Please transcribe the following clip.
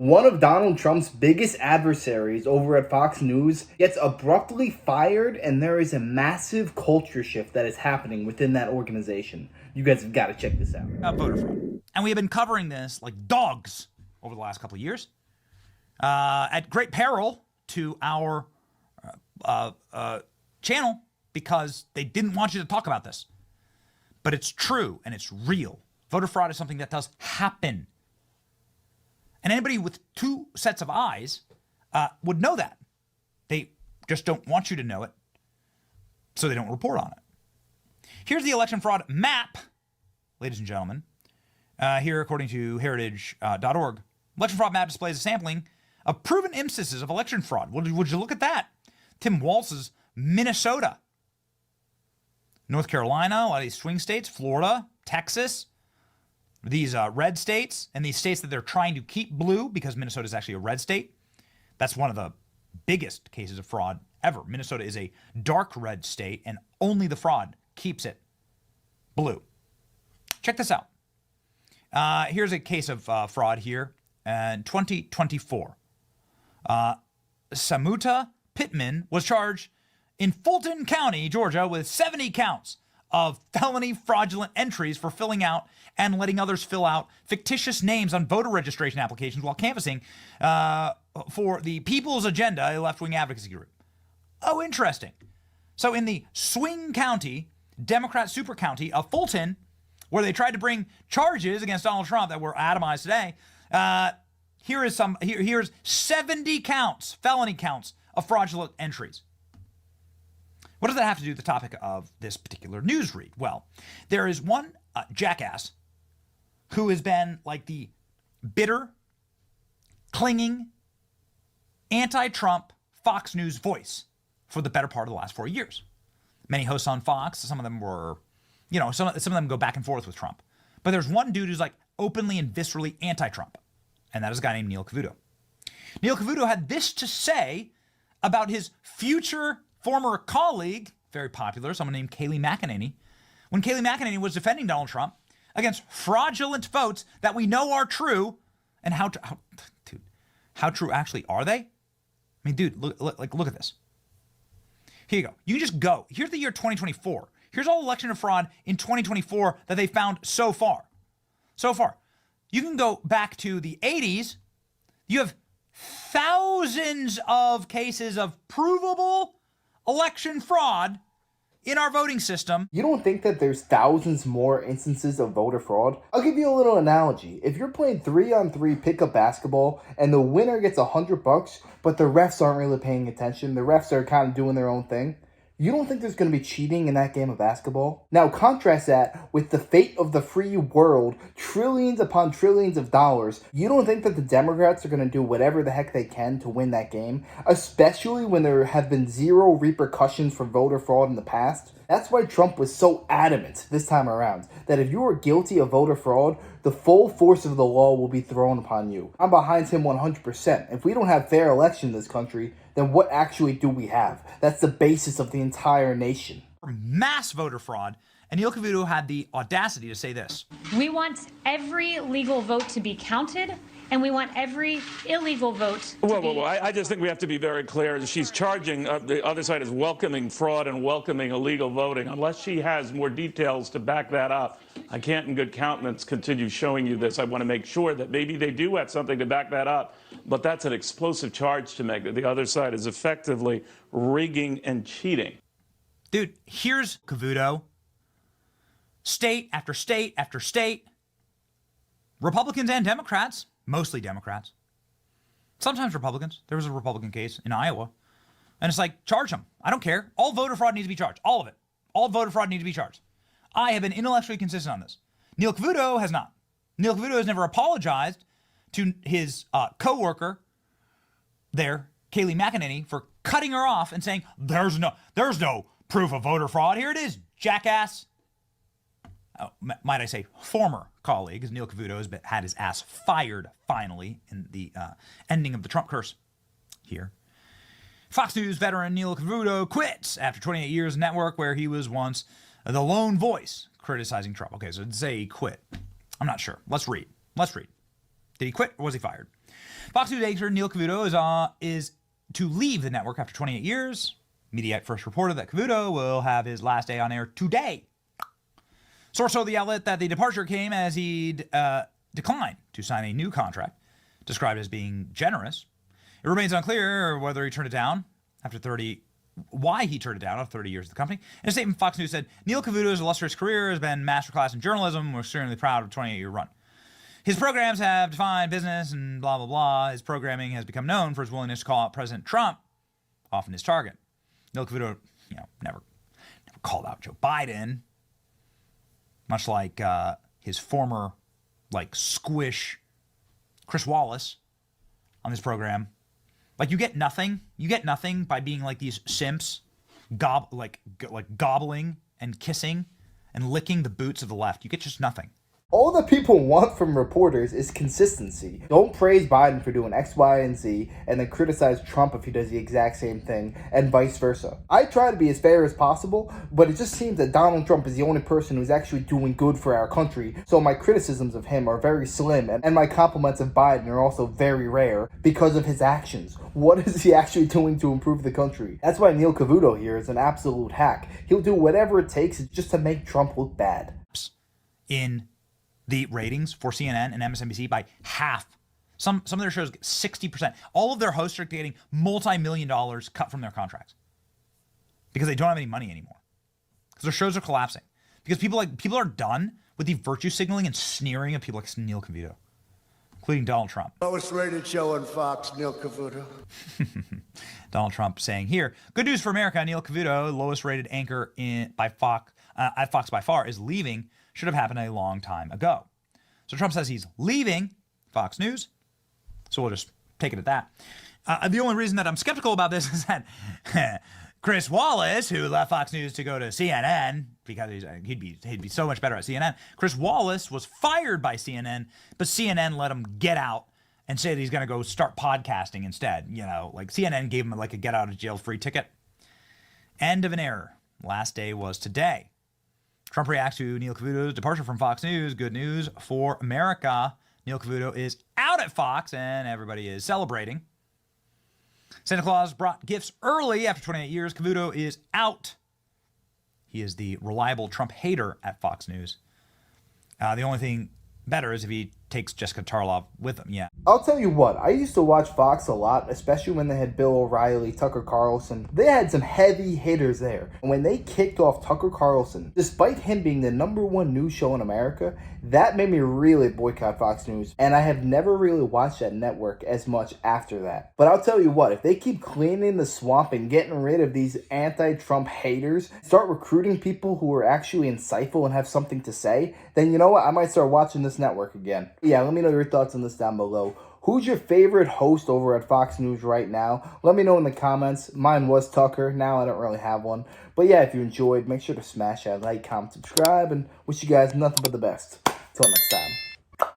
One of Donald Trump's biggest adversaries over at Fox News gets abruptly fired, and there is a massive culture shift that is happening within that organization. You guys have got to check this out. Voter fraud. And we have been covering this like dogs over the last couple of years, at great peril to our channel, because they didn't want you to talk about this. But it's true and it's real. Voter fraud is something that does happen. And anybody with two sets of eyes would know that. They just don't want you to know it, so they don't report on it. Here's the election fraud map, ladies and gentlemen. Here, according to heritage.org, election fraud map displays a sampling of proven instances of election fraud. Would you look at that? Tim Walz's Minnesota, North Carolina, a lot of these swing states, Florida, Texas, these red states, and these states that they're trying to keep blue because Minnesota is actually a red state. That's one of the biggest cases of fraud ever. Minnesota is a dark red state, and only the fraud keeps it blue. Check this out. Here's a case of fraud here in 2024. Samuta Pittman was charged in Fulton County, Georgia, with 70 counts of felony fraudulent entries for filling out and letting others fill out fictitious names on voter registration applications while canvassing for the People's Agenda, a left-wing advocacy group. Oh, interesting. So in the swing county, Democrat super county of Fulton, where they tried to bring charges against Donald Trump that were atomized today, here's 70 counts, felony counts of fraudulent entries. What does that have to do with the topic of this particular news read? Well, there is one jackass who has been like the bitter, clinging, anti-Trump Fox News voice for the better part of the last 4 years. Many hosts on Fox, some of them were, some of them go back and forth with Trump. But there's one dude who's like openly and viscerally anti-Trump, and that is a guy named Neil Cavuto. Neil Cavuto had this to say about his future former colleague, very popular, someone named Kayleigh McEnany, when Kayleigh McEnany was defending Donald Trump against fraudulent votes that we know are true. And how true actually are they? I mean, dude, look at this. Here you go. You can just go. Here's the year 2024. Here's all election fraud in 2024 that they found so far. So far. You can go back to the 80s. You have thousands of cases of provable election fraud in our voting system. You don't think that there's thousands more instances of voter fraud? I'll give you a little analogy. If you're playing 3-on-3 pickup basketball and the winner gets $100, but the refs aren't really paying attention, the refs are kind of doing their own thing, you don't think there's going to be cheating in that game of basketball? Now contrast that with the fate of the free world, trillions upon trillions of dollars. You don't think that the Democrats are going to do whatever the heck they can to win that game, especially when there have been zero repercussions for voter fraud in the past? That's why Trump was so adamant this time around that if you are guilty of voter fraud, the full force of the law will be thrown upon you. I'm behind him 100%. If we don't have fair election in this country, then what actually do we have? That's the basis of the entire nation. Mass voter fraud. And Neil Cavuto had the audacity to say this. We want every legal vote to be counted, and we want every illegal vote to Whoa. I just think we have to be very clear. She's charging, the other side is welcoming fraud and welcoming illegal voting. Unless she has more details to back that up, I can't in good countenance continue showing you this. I want to make sure that maybe they do have something to back that up. But that's an explosive charge to make, that the other side is effectively rigging and cheating. Dude, here's Cavuto. State after state after state. Republicans and Democrats. Mostly Democrats. Sometimes Republicans. There was a Republican case in Iowa. And it's like, charge them. I don't care. All voter fraud needs to be charged. All of it. All voter fraud needs to be charged. I have been intellectually consistent on this. Neil Cavuto has not. Neil Cavuto has never apologized to his co-worker there, Kayleigh McEnany, for cutting her off and saying, there's no proof of voter fraud. Here it is, jackass. Oh, might I say former colleague, as Neil Cavuto has had his ass fired finally in the ending of the Trump curse here. Fox News veteran Neil Cavuto quits after 28 years in network where he was once the lone voice criticizing Trump. Okay, so say he quit. I'm not sure. Let's read. Did he quit or was he fired? Fox News anchor Neil Cavuto is to leave the network after 28 years. Mediaite first reported that Cavuto will have his last day on air today. Source told the outlet that the departure came as he declined to sign a new contract, described as being generous. It remains unclear whether he turned it down why he turned it down after 30 years of the company. In a statement, Fox News said, Neil Cavuto's illustrious career has been masterclass in journalism. We're certainly proud of a 28-year run. His programs have defined business and blah, blah, blah. His programming has become known for his willingness to call out President Trump, often his target. Neil Cavuto, never called out Joe Biden, much like his former, squish Chris Wallace on this program. You get nothing. You get nothing by being like these simps, gobbling and kissing and licking the boots of the left. You get just nothing. All that people want from reporters is consistency. Don't praise Biden for doing X, Y, and Z, and then criticize Trump if he does the exact same thing, and vice versa. I try to be as fair as possible, but it just seems that Donald Trump is the only person who's actually doing good for our country, so my criticisms of him are very slim, and my compliments of Biden are also very rare because of his actions. What is he actually doing to improve the country? That's why Neil Cavuto here is an absolute hack. He'll do whatever it takes just to make Trump look bad. In the ratings for CNN and MSNBC by half. Some of their shows get 60%. All of their hosts are getting multi-million dollars cut from their contracts because they don't have any money anymore. Because their shows are collapsing. Because people are done with the virtue signaling and sneering of people like Neil Cavuto, including Donald Trump. Lowest rated show on Fox, Neil Cavuto. Donald Trump saying here, good news for America. Neil Cavuto, lowest rated anchor at Fox by far, is leaving. Should have happened a long time ago. So Trump says he's leaving Fox News. So we'll just take it at that. The only reason that I'm skeptical about this is that Chris Wallace, who left Fox News to go to CNN because he'd be so much better at CNN. Chris Wallace was fired by CNN, but CNN let him get out and say that he's going to go start podcasting instead. CNN gave him a get out of jail free ticket. End of an era. Last day was today. Trump reacts to Neil Cavuto's departure from Fox News. Good news for America. Neil Cavuto is out at Fox, and everybody is celebrating. Santa Claus brought gifts early after 28 years. Cavuto is out. He is the reliable Trump hater at Fox News. The only thing better is if he takes Jessica Tarlov with him. Yeah. I'll tell you what, I used to watch Fox a lot, especially when they had Bill O'Reilly, Tucker Carlson. They had some heavy hitters there. And when they kicked off Tucker Carlson, despite him being the #1 news show in America, that made me really boycott Fox News. And I have never really watched that network as much after that. But I'll tell you what, if they keep cleaning the swamp and getting rid of these anti-Trump haters, start recruiting people who are actually insightful and have something to say, then you know what, I might start watching this network again. Yeah, let me know your thoughts on this down below. Who's your favorite host over at Fox News right now? Let me know in the comments. Mine was Tucker. Now I don't really have one. But yeah, if you enjoyed, make sure to smash that like, comment, subscribe, and wish you guys nothing but the best. Till next time.